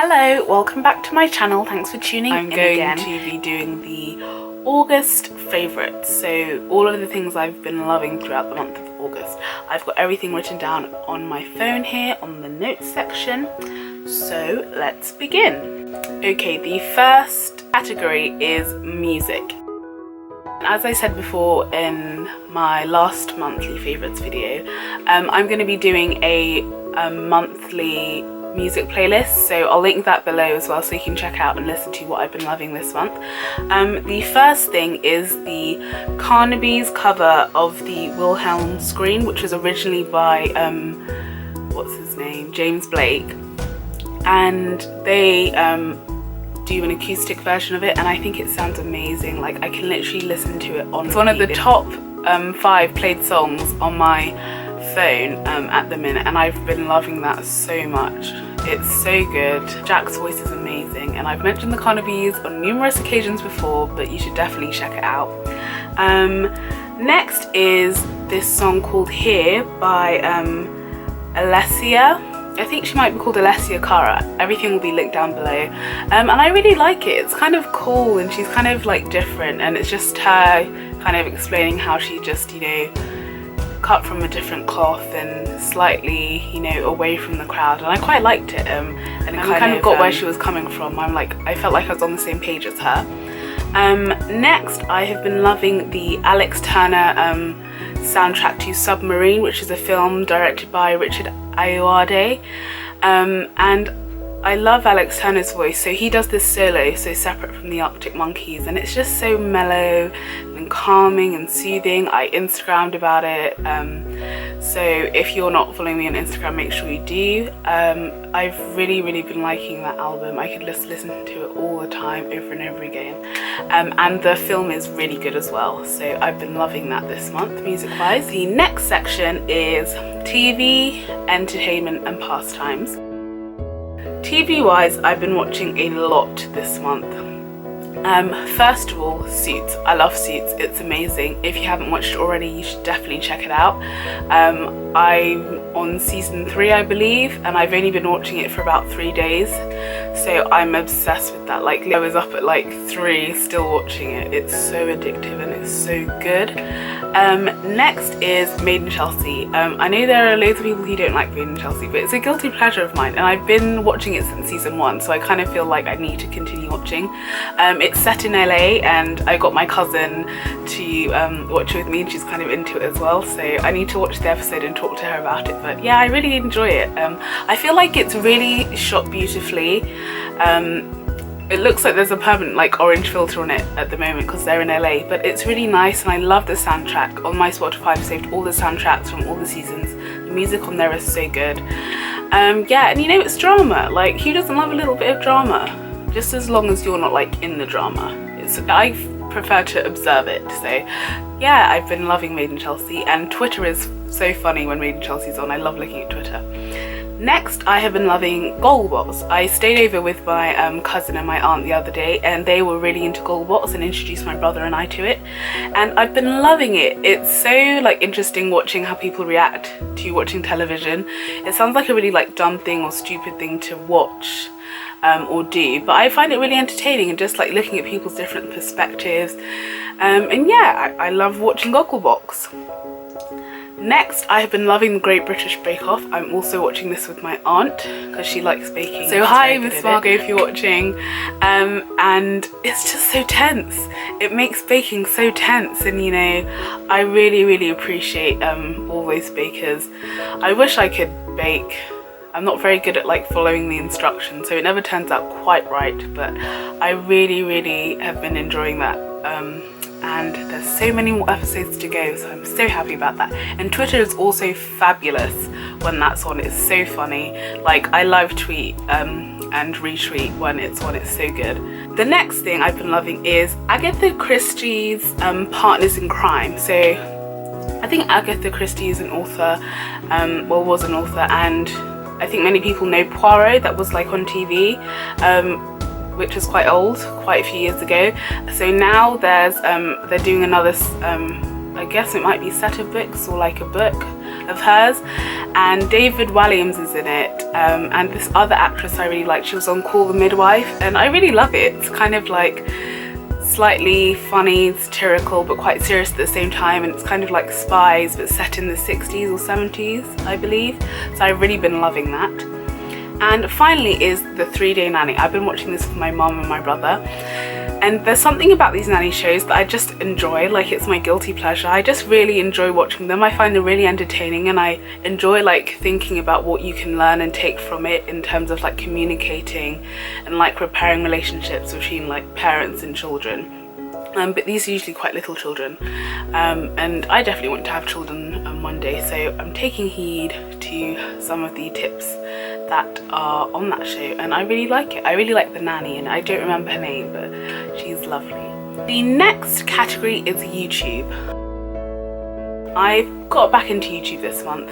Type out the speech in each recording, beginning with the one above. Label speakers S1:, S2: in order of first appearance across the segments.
S1: Hello, welcome back to my channel. Thanks for tuning in again. I'm going to be doing the August favourites, so all of the things I've been loving throughout the month of August. I've got everything written down on my phone here on the notes section, so let's begin. Okay, the first category is music. As I said before in my last monthly favourites video, I'm going to be doing a monthly music playlist, so I'll link that below as well so you can check out and listen to what I've been loving this month. The first thing is the Carnaby's cover of the Wilhelm Scream, which was originally by what's his name, James Blake, and they do an acoustic version of it, and I think it sounds amazing. Like, I can literally listen to it on It's one of the top 5 played songs on my phone at the minute, and I've been loving that so much. It's so good. Jack's voice is amazing, and I've mentioned the Carnaby's on numerous occasions before, but you should definitely check it out. Next is this song called Here by Alessia. I think she might be called Alessia Cara. Everything will be linked down below. And I really like it. It's kind of cool, and she's kind of like different, and it's just her kind of explaining how she just, you know, cut from a different cloth and slightly, you know, away from the crowd, and I quite liked it, and it kind of got where she was coming from. I felt like I was on the same page as her. Next, I have been loving the Alex Turner soundtrack to Submarine, which is a film directed by Richard Ayoade, and I love Alex Turner's voice. So he does this solo, so separate from the Arctic Monkeys, and it's just so mellow and calming and soothing. I Instagrammed about it, so if you're not following me on Instagram, make sure you do. I've really been liking that album. I could just listen to it all the time, over and over again, and the film is really good as well, so I've been loving that this month music wise. The next section is TV, entertainment and pastimes. TV wise, I've been watching a lot this month. First of all, Suits. I love Suits. It's amazing. If you haven't watched it already, you should definitely check it out. I'm on season 3, I believe, and I've only been watching it for about 3 days, so I'm obsessed with that. Like, I was up at like 3 still watching it. It's so addictive and it's so good. Next is Made in Chelsea. I know there are loads of people who don't like Made in Chelsea, but it's a guilty pleasure of mine, and I've been watching it since season 1, so I kind of feel like I need to continue watching. It's set in LA, and I got my cousin to watch it with me, and she's kind of into it as well, so I need to watch the episode and talk to her about it. But yeah, I really enjoy it. I feel like it's really shot beautifully. It looks like there's a permanent like orange filter on it at the moment because they're in LA, but it's really nice, and I love the soundtrack. On my Spotify, I've saved all the soundtracks from all the seasons. The music on there is so good. Yeah, and you know, it's drama. Like, who doesn't love a little bit of drama? Just as long as you're not like in the drama. I prefer to observe it. So yeah, I've been loving Made in Chelsea, and Twitter is so funny when Made in Chelsea's on. I love looking at Twitter. Next, I have been loving Gogglebox. I stayed over with my cousin and my aunt the other day, and they were really into Gogglebox and introduced my brother and I to it, and I've been loving it. It's so like interesting watching how people react to watching television. It sounds like a really like dumb thing or stupid thing to watch or do, but I find it really entertaining, and just like looking at people's different perspectives, and yeah, I love watching Gogglebox. Next, I have been loving the Great British Bake Off. I'm also watching this with my aunt because she likes baking. So hi Miss Margot if you're watching. And it's just so tense. It makes baking so tense, and you know, I really appreciate all those bakers. I wish I could bake. I'm not very good at like following the instructions, so it never turns out quite right, but I really have been enjoying that. And there's so many more episodes to go, so I'm so happy about that. And Twitter is also fabulous when that's on. It's so funny. Like, I live tweet and retweet when it's on. It's so good. The next thing I've been loving is Agatha Christie's Partners in Crime. So I think Agatha Christie is an author, well, was an author, and I think many people know Poirot, that was like on TV, which is quite old, quite a few years ago. So now there's they're doing another, I guess it might be set of books or like a book of hers, and David Walliams is in it, and this other actress I really like, she was on Call the Midwife, and I really love it. It's kind of like slightly funny, satirical, but quite serious at the same time, and it's kind of like Spies but set in the 60s or 70s, I believe, so I've really been loving that. And finally is The 3-Day Nanny. I've been watching this with my mum and my brother, and there's something about these nanny shows that I just enjoy, like it's my guilty pleasure. I just really enjoy watching them. I find them really entertaining, and I enjoy like thinking about what you can learn and take from it in terms of like communicating and like repairing relationships between like parents and children. But these are usually quite little children, and I definitely want to have children one day, so I'm taking heed to some of the tips that are on that show, and I really like it. I really like the nanny, and I don't remember her name, but she's lovely. The next category is YouTube. I've got back into YouTube this month.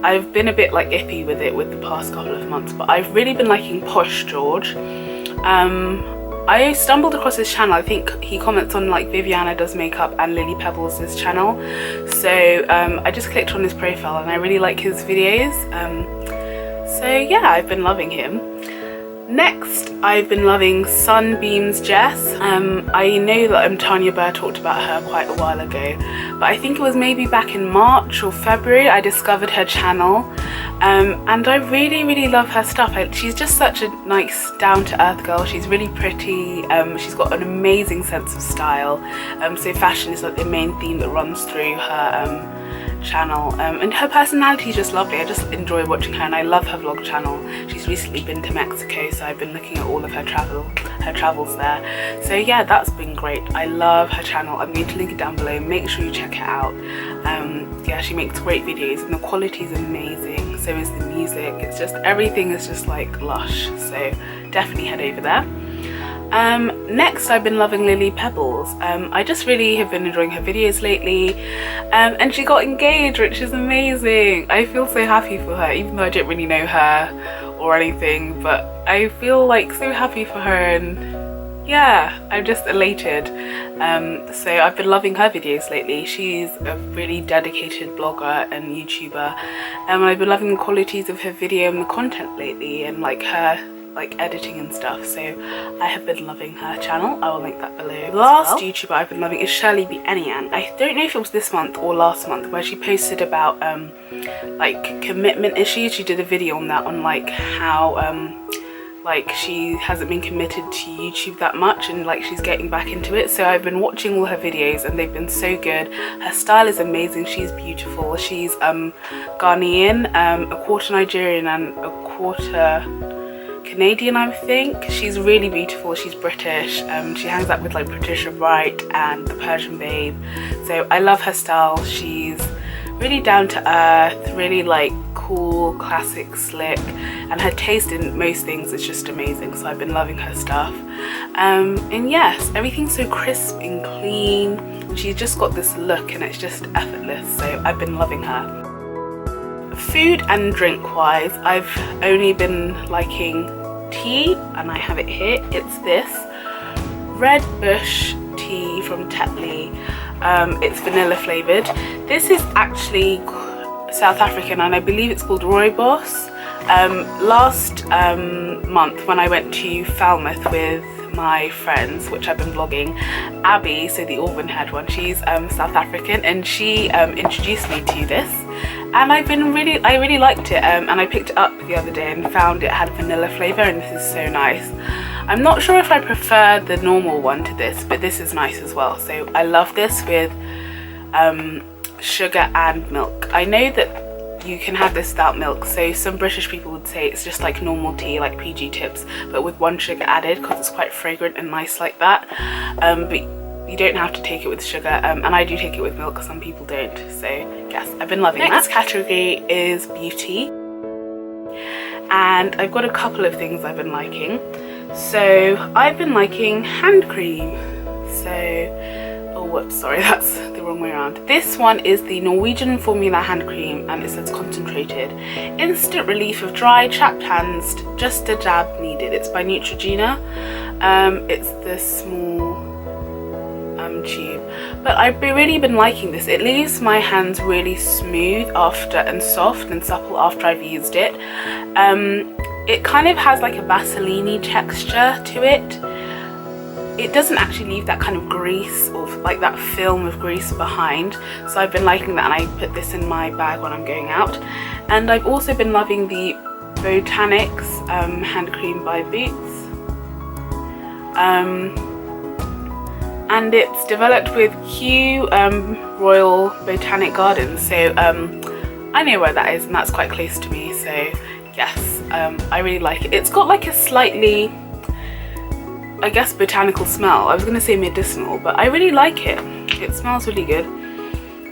S1: I've been a bit like iffy with it with the past couple of months, but I've really been liking Posh George. I stumbled across his channel. I think he comments on like Viviana Does Makeup and Lilly Pebbles' channel, so I just clicked on his profile and I really like his videos. So yeah, I've been loving him. Next, I've been loving SunBeamsJess. I know that Tanya Burr talked about her quite a while ago, but I think it was maybe back in March or February I discovered her channel, and I really love her stuff. She's just such a nice down-to-earth girl. She's really pretty, she's got an amazing sense of style, so fashion is like the main theme that runs through her channel, and her personality is just lovely. I just enjoy watching her, and I love her vlog channel. She's recently been to Mexico, so I've been looking at all of her travels there. So yeah, that's been great. I love her channel. I'm going to link it down below. Make sure you check it out. Yeah, she makes great videos, and the quality is amazing. So is the music. It's just, everything is just like lush. So definitely head over there. Next, I've been loving Lilly Pebbles. I just really have been enjoying her videos lately, and she got engaged, which is amazing. I feel so happy for her, even though I don't really know her or anything, but I feel like so happy for her, and yeah, I'm just elated. So I've been loving her videos lately. She's a really dedicated blogger and YouTuber, and I've been loving the qualities of her video and the content lately, and like her like editing and stuff, so I have been loving her channel. I will link that below. The last YouTuber I've been loving is Shirley B. Enian. I don't know if it was this month or last month, where she posted about like commitment issues. She did a video on that, on like how like she hasn't been committed to YouTube that much, and like she's getting back into it. So I've been watching all her videos, and they've been so good. Her style is amazing. She's beautiful. She's Ghanaian, a quarter Nigerian and a quarter Canadian, I think. She's really beautiful. She's British. She hangs out with like Patricia Wright and the Persian Babe, so I love her style. She's really down to earth, really like cool, classic, slick, and her taste in most things is just amazing. So I've been loving her stuff, and yes, everything's so crisp and clean. She's just got this look, and it's just effortless, so I've been loving her. Food and drink wise, I've only been liking tea, and I have it here. It's this Redbush tea from Tetley. It's vanilla flavoured. This is actually South African, and I believe it's called Rooibos. Last month when I went to Falmouth with my friends, which I've been vlogging, Abby, so the Auburn head one, she's South African, and she introduced me to this, and I really liked it, and I picked it up the other day and found it had vanilla flavour, and this is so nice. I'm not sure if I prefer the normal one to this, but this is nice as well. So I love this with sugar and milk. I know that you can have this without milk, so some British people would say it's just like normal tea, like PG Tips, but with 1 sugar added, because it's quite fragrant and nice like that. But you don't have to take it with sugar, and I do take it with milk, some people don't. So yes, I've been loving that. Next category is beauty, and I've got a couple of things I've been liking. So I've been liking hand cream. So, oh whoops, sorry, that's the wrong way around. This one is the Norwegian formula hand cream, and it says concentrated. Instant relief of dry, chapped hands, just a dab needed. It's by Neutrogena. It's the small tube, but I've really been liking this. It leaves my hands really smooth after, and soft and supple after I've used it. It kind of has like a Vaseline-y texture to it. It doesn't actually leave that kind of grease or like that film of grease behind, so I've been liking that, and I put this in my bag when I'm going out. And I've also been loving the Botanics hand cream by Boots, and it's developed with Kew Royal Botanic Gardens, so I know where that is, and that's quite close to me, so yes, I really like it. It's got like a slightly, I guess, botanical smell. I was going to say medicinal, but I really like it. It smells really good.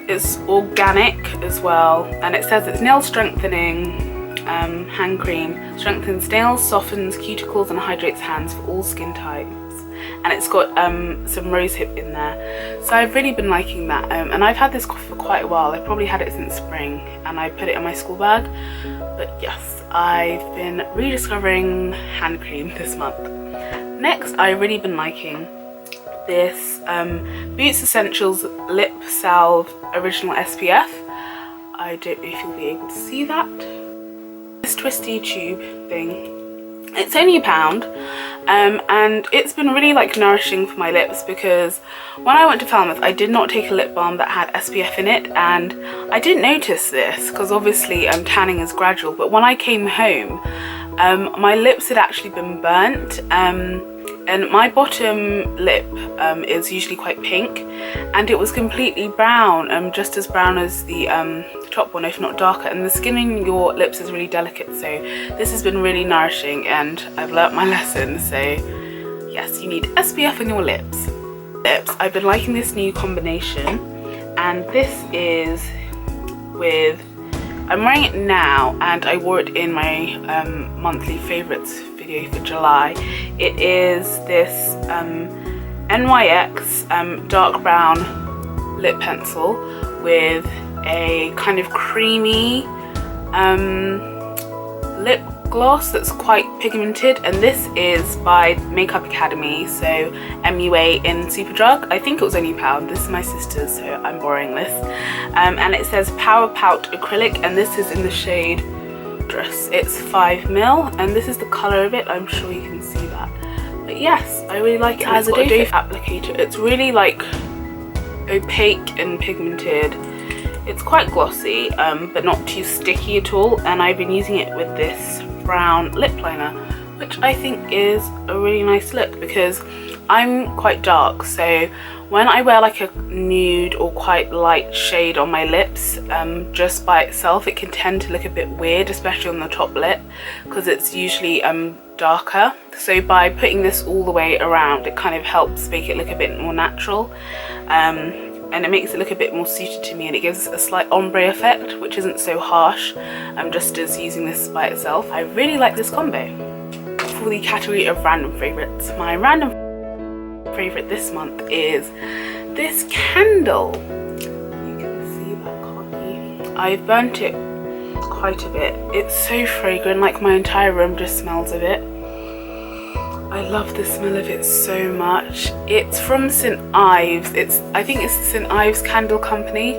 S1: It's organic as well, and it says it's nail strengthening hand cream, strengthens nails, softens cuticles and hydrates hands for all skin types. And it's got some rosehip in there, so I've really been liking that. And I've had this for quite a while. I probably had it since spring, and I put it in my school bag. But yes, I've been rediscovering hand cream this month. Next, I've really been liking this Boots Essentials Lipsalve Original SPF. I don't know if you'll be able to see that. This twisty tube thing. It's only £1, and it's been really like nourishing for my lips, because when I went to Falmouth I did not take a lip balm that had SPF in it, and I didn't notice this because obviously tanning is gradual, but when I came home my lips had actually been burnt, and my bottom lip is usually quite pink, and it was completely brown, just as brown as the top one, if not darker, and the skin in your lips is really delicate, so this has been really nourishing, and I've learnt my lesson. So yes, you need SPF on your lips. I've been liking this new combination, and this is with, I'm wearing it now, and I wore it in my monthly favourites video for July. It is this NYX dark brown lip pencil with a kind of creamy lip gloss that's quite pigmented, and this is by Makeup Academy, so MUA in Superdrug. I think it was only £1. This is my sister's, so I'm borrowing this. And it says Pout Acrylic, and this is in the shade Woundrous. It's 5ml, and this is the colour of it. I'm sure you can see that. But yes, I really like it. As a doe applicator, it's really like opaque and pigmented. It's quite glossy, but not too sticky at all, and I've been using it with this brown lip liner, which I think is a really nice look, because I'm quite dark, so when I wear like a nude or quite light shade on my lips, just by itself, it can tend to look a bit weird, especially on the top lip, because it's usually darker. So by putting this all the way around, it kind of helps make it look a bit more natural, and it makes it look a bit more suited to me, and it gives a slight ombre effect, which isn't so harsh, just as using this by itself. I really like this combo. For the category of random favourites, my random favourite this month is this candle. You can see that, can't you? I've burnt it quite a bit. It's so fragrant, like my entire room just smells of it. I love the smell of it so much. It's from St. Ives. I think it's the St. Ives Candle Company.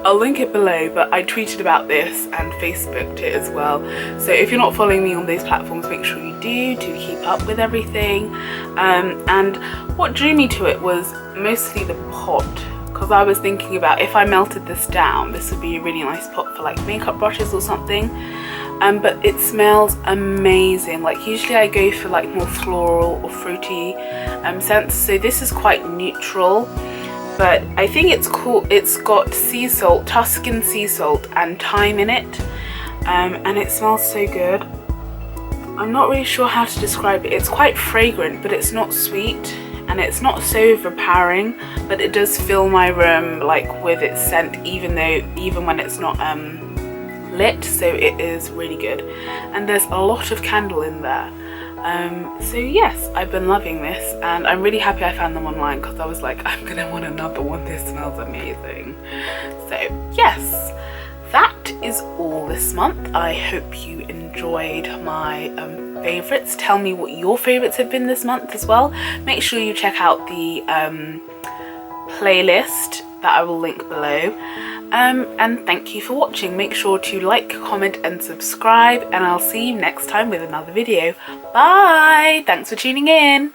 S1: I'll link it below, but I tweeted about this and Facebooked it as well. So if you're not following me on those platforms, make sure you do to keep up with everything. And what drew me to it was mostly the pot, because I was thinking about if I melted this down, this would be a really nice pot for like makeup brushes or something. But it smells amazing. Like usually I go for like more floral or fruity scents, so this is quite neutral, but I think it's cool. It's got sea salt, Tuscan sea salt and thyme in it, and it smells so good. I'm not really sure how to describe it. It's quite fragrant, but it's not sweet, and it's not so overpowering, but it does fill my room like with its scent, even when it's not lit, so it is really good, and there's a lot of candle in there. So yes, I've been loving this, and I'm really happy I found them online, because I was like, I'm gonna want another one, this smells amazing. So yes, that is all this month. I hope you enjoyed my favorites. Tell me what your favorites have been this month as well. Make sure you check out the playlist that I will link below. And thank you for watching. Make sure to like, comment and subscribe, and I'll see you next time with another video. Bye! Thanks for tuning in.